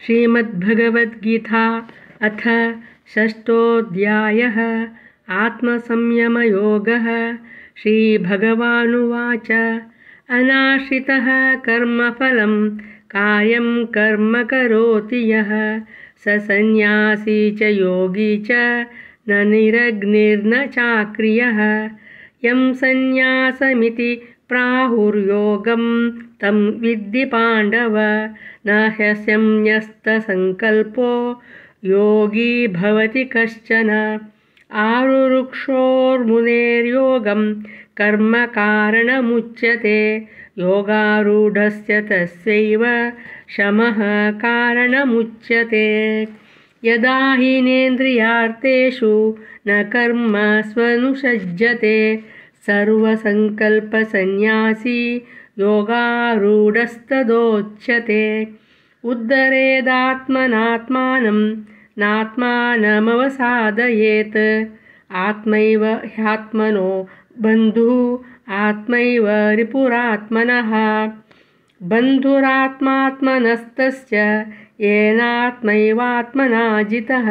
श्रीमद्भगवद्गीता अथ षष्ठोऽध्यायः आत्मसंयमयोगः। श्रीभगवानुवाच अनाश्रितः कर्मफलं कार्यं कर्म करोति यः स सन्न्यासी च योगी च न निरग्निर्न चाक्रियः। यं सन्न्यासमिति प्राहुर्योगं तं विद्धि पाण्डव न ह्यसंन्यस्तसंकल्पो योगी भवति कश्चन। आरुरुक्षोर्मुनेर्योगं कर्म कारणमुच्यते योगारूढस्य तस्यैव शमः कारणमुच्यते। यदा हीनेन्द्रियार्थेषु न कर्म स्वनुषज्यते सर्वसंकल्पसन्न्यासी योगारूढस्तदोच्यते। उद्धरेदात्मनात्मानं नात्मानमवसादयेत् आत्मैव ह्यात्मनो बन्धुः आत्मैव रिपुरात्मनः। बन्धुरात्मात्मनस्तस्य येनात्मैवात्मना जितः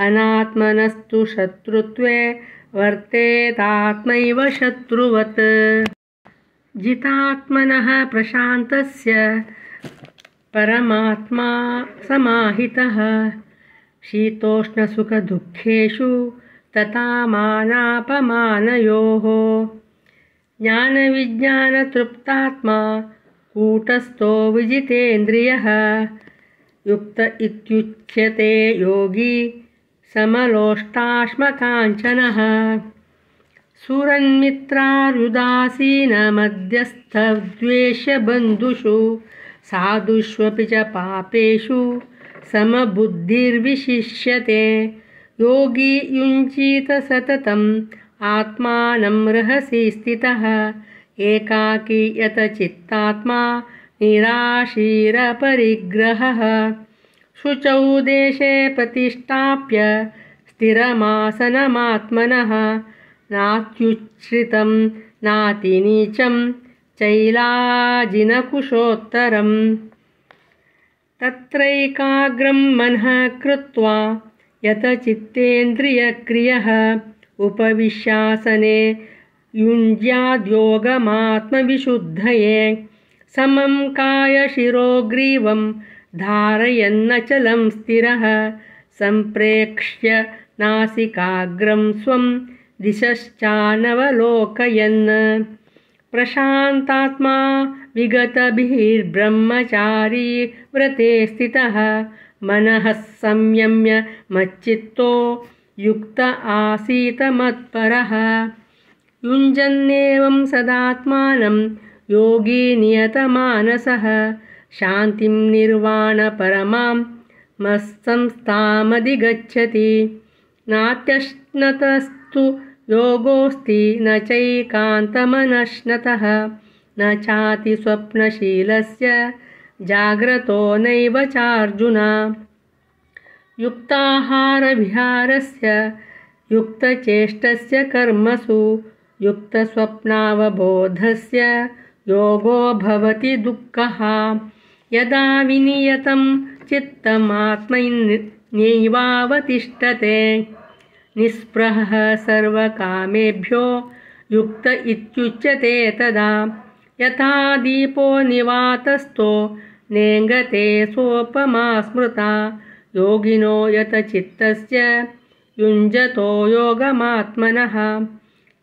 अनात्मनस्तु शत्रुत्वे वर्तेतात्मैव शत्रुवत्। जितात्मनः प्रशान्तस्य परमात्मा समाहितः शीतोष्णसुखदुःखेषु तथा मानापमानयोः। ज्ञानविज्ञानतृप्तात्मा कूटस्थो विजितेन्द्रियः युक्त इत्युच्यते योगी समलोष्टाश्मकाञ्चनः। सुरन्मित्रार्युदासीनमध्यस्थद्वेष्यबन्धुषु साधुष्वपि च पापेषु समबुद्धिर्विशिष्यते। योगी युञ्जीत सततम् आत्मानं रहसि स्थितः एकाकी यतचित्तात्मा निराशीरपरिग्रहः। शुचौ देशे प्रतिष्ठाप्य स्थिरमासनमात्मनः नात्युच्छ्रितं नातिनीचं चैलाजिनकुशोत्तरम्। तत्रैकाग्रं मनः कृत्वा यतचित्तेन्द्रियक्रियः उपविश्यासने युञ्ज्याद्योगमात्मविशुद्धये। समं कायशिरोग्रीवं धारयन्नचलं स्थिरः सम्प्रेक्ष्य नासिकाग्रं स्वं दिशश्चानवलोकयन्। प्रशान्तात्मा विगतभिर्ब्रह्मचारी व्रते स्थितः मनः संयम्य मच्चित्तो युक्त आसीत मत्परः। युञ्जन्नेवं सदात्मानं योगी नियतमानसः शान्तिं निर्वाणपरमां मत्संस्थामधिगच्छति। नात्यश्नतस्तु योगोऽस्ति न चैकान्तमनश्नतः न चाति स्वप्नशीलस्य जाग्रतो नैव चार्जुन। युक्ताहारविहारस्य युक्तचेष्टस्य कर्मसु युक्तस्वप्नावबोधस्य योगो भवति दुःखः। यदा विनियतं चित्तमात्मन्यैवावतिष्ठते निःस्पृहः सर्वकामेभ्यो युक्त इत्युच्यते तदा। यथा दीपो निवातस्थो नेङ्गते सोपमा स्मृता योगिनो यतचित्तस्य युञ्जतो योगमात्मनः।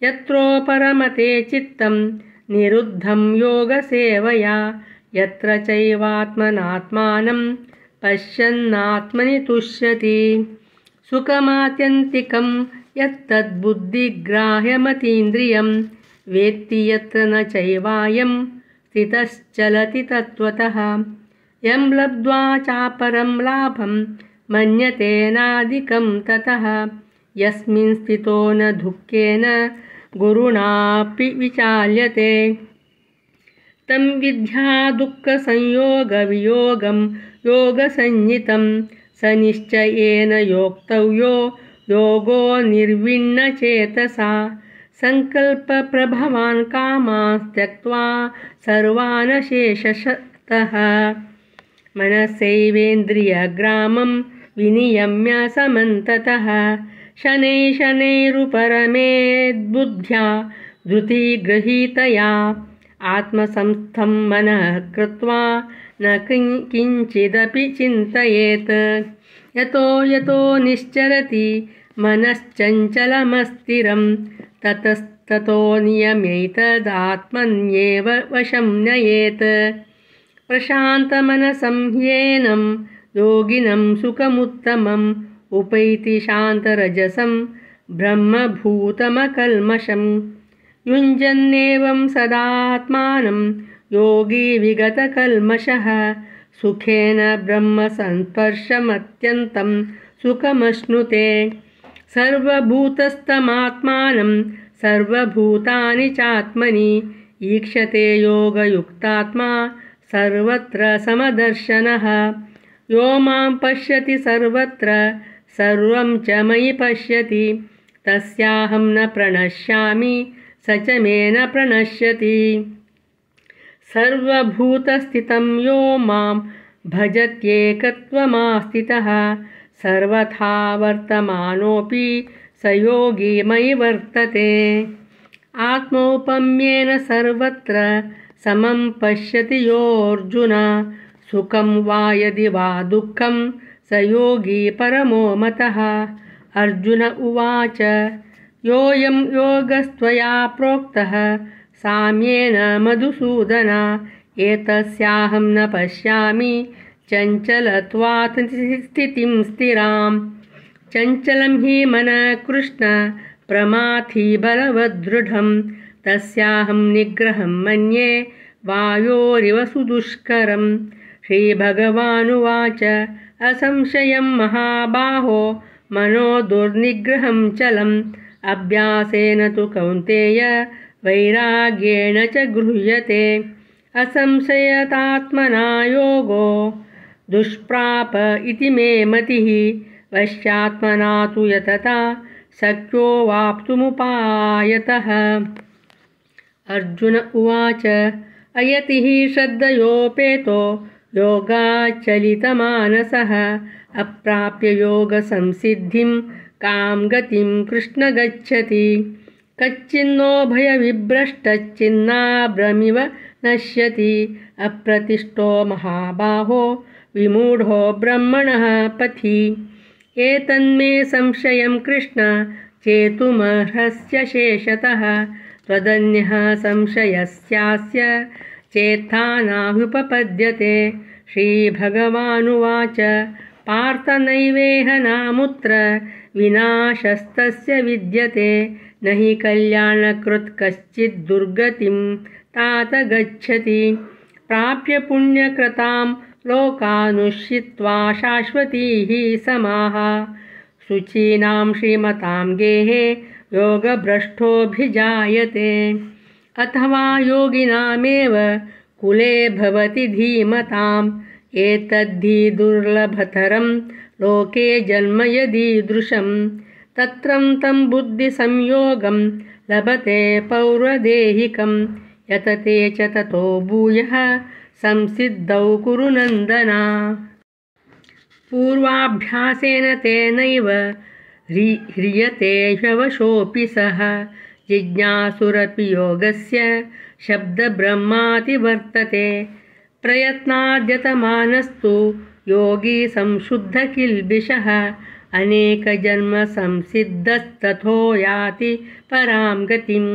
यत्रोपरमते चित्तं निरुद्धं योगसेवया यत्र चैवात्मनात्मानं पश्यन्नात्मनि तुष्यति। सुखमात्यन्तिकं यत्तद्बुद्धिग्राह्यमतीन्द्रियं वेत्ति यत्र न चैवायं स्थितश्चलति तत्त्वतः। यं लब्ध्वा चापरं लाभं मन्यते नाधिकं ततः यस्मिन् स्थितो न दुःखेन गुरुणापि विचाल्यते। तं विद्या दुःखसंयोगवियोगं योगसंज्ञितं स निश्चयेन योक्तव्यो योगो निर्विण्णचेतसा। संकल्पप्रभवान् कामान् त्यक्त्वा सर्वान् शेषशः मनसैवेन्द्रियग्रामं विनियम्य समन्ततः शनैरुपरमेद्बुद्ध्या धृतिगृहीतया आत्मसंस्थं मनः कृत्वा न किञ्चिदपि चिन्तयेत्। यतो यतो निश्चरति मनश्चञ्चलमस्थिरं ततस्ततो नियम्यैतदात्मन्येव वशं नयेत्। प्रशान्तमनसं ह्येनं योगिनं सुखमुत्तमम् उपैति शान्तरजसं ब्रह्मभूतमकल्मषं। युञ्जन्नेवं सदात्मानं योगी विगतकल्मषः सुखेन ब्रह्मसंस्पर्शमत्यन्तं सुखमश्नुते। सर्वभूतस्थमात्मानं सर्वभूतानि चात्मनि ईक्षते योगयुक्तात्मा सर्वत्र समदर्शनः। यो मां पश्यति सर्वत्र सर्वं च मयि पश्यति तस्याहं न प्रणश्यामि स च मे न प्रणश्यति। सर्वभूतस्थितं यो मां भजत्येकत्वमास्थितः सर्वथा वर्तमानोऽपि स योगी मयि वर्तते। आत्मौपम्येन सर्वत्र समं पश्यति योऽर्जुन सुखं वा यदि वा दुःखं स योगी परमो मतः। अर्जुन उवाच योऽयं योगस्त्वया प्रोक्तः साम्येन मधुसूदन एतस्याहं न पश्यामि चञ्चलत्वात् स्थितिं स्थिराम्। चञ्चलं हि मनः कृष्ण प्रमाथि बलवदृढं तस्याहं निग्रहं मन्ये वायोरिव सुदुष्करम्। श्रीभगवानुवाच असंशयं महाबाहो मनो दुर्निग्रहं चलम् अभ्यासेन तु कौन्तेय वैराग्येण च गृह्यते। असंशयतात्मना योगो दुष्प्राप इति मे मतिः वश्यात्मना तु यतता शक्यो वाप्तुमुपायतः। अर्जुन उवाच अयतिः श्रद्धयोपेतो योगाचलितमानसः अप्राप्य योगसंसिद्धिं कां गतिं कृष्ण गच्छति। कच्चिन्नो भयविभ्रष्टच्चिन्नाभ्रमिव नश्यति अप्रतिष्ठो महाबाहो विमूढो ब्रह्मणः पथि। एतन्मे संशयं कृष्ण चेतुमर्हस्य शेषतः त्वदन्यः संशयस्यास्य चेत्थानाह्युपपद्यते। श्रीभगवानुवाच पार्थ नैवेह नामुत्र विनाशस्तस्य विद्यते न हि कल्याणकृत् कश्चित् दुर्गतिं तात गच्छति। प्राप्य पुण्यकृतां लोकानुष्ठित्वा शाश्वतीः समाः शुचीनां श्रीमतां गेहे योगभ्रष्टोऽभिजायते। अथवा योगिनामेव कुले भवति धीमताम् एतद्धि दुर्लभतरं लोके जन्म यदीदृशं। तत्रं तं बुद्धिसंयोगं लभते पौर्वदेहिकं यतते च ततो भूयः संसिद्धौ कुरु नन्दन। पूर्वाभ्यासेन तेनैव ह्रियते ह्यवशोऽपि सः जिज्ञासुरपि योगस्य शब्दब्रह्माति वर्तते। प्रयत्नाद्यतमानस्तु योगी संशुद्धकिल्बिषः अनेकजन्म संसिद्धस्तथो याति परां गतिं।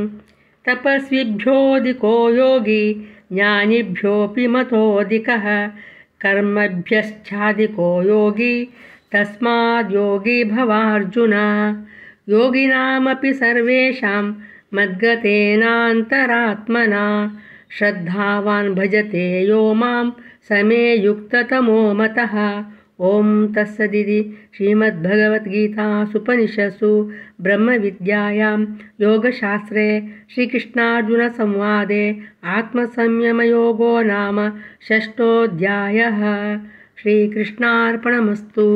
तपस्विभ्योऽधिको योगी ज्ञानिभ्योऽपि मतोऽधिकः कर्मभ्यश्चाधिको योगी तस्माद् योगी भवार्जुन। योगिनामपि सर्वेषां मद्गतेनान्तरात्मना श्रद्धावान् भजते यो मां स मे युक्ततमो मतः। ॐ तत्सदिति श्रीमद्भगवद्गीतासूपनिषत्सु ब्रह्मविद्यायां योगशास्त्रे श्रीकृष्णार्जुनसंवादे आत्मसंयमयोगो नाम षष्ठोऽध्यायः। श्रीकृष्णार्पणमस्तु।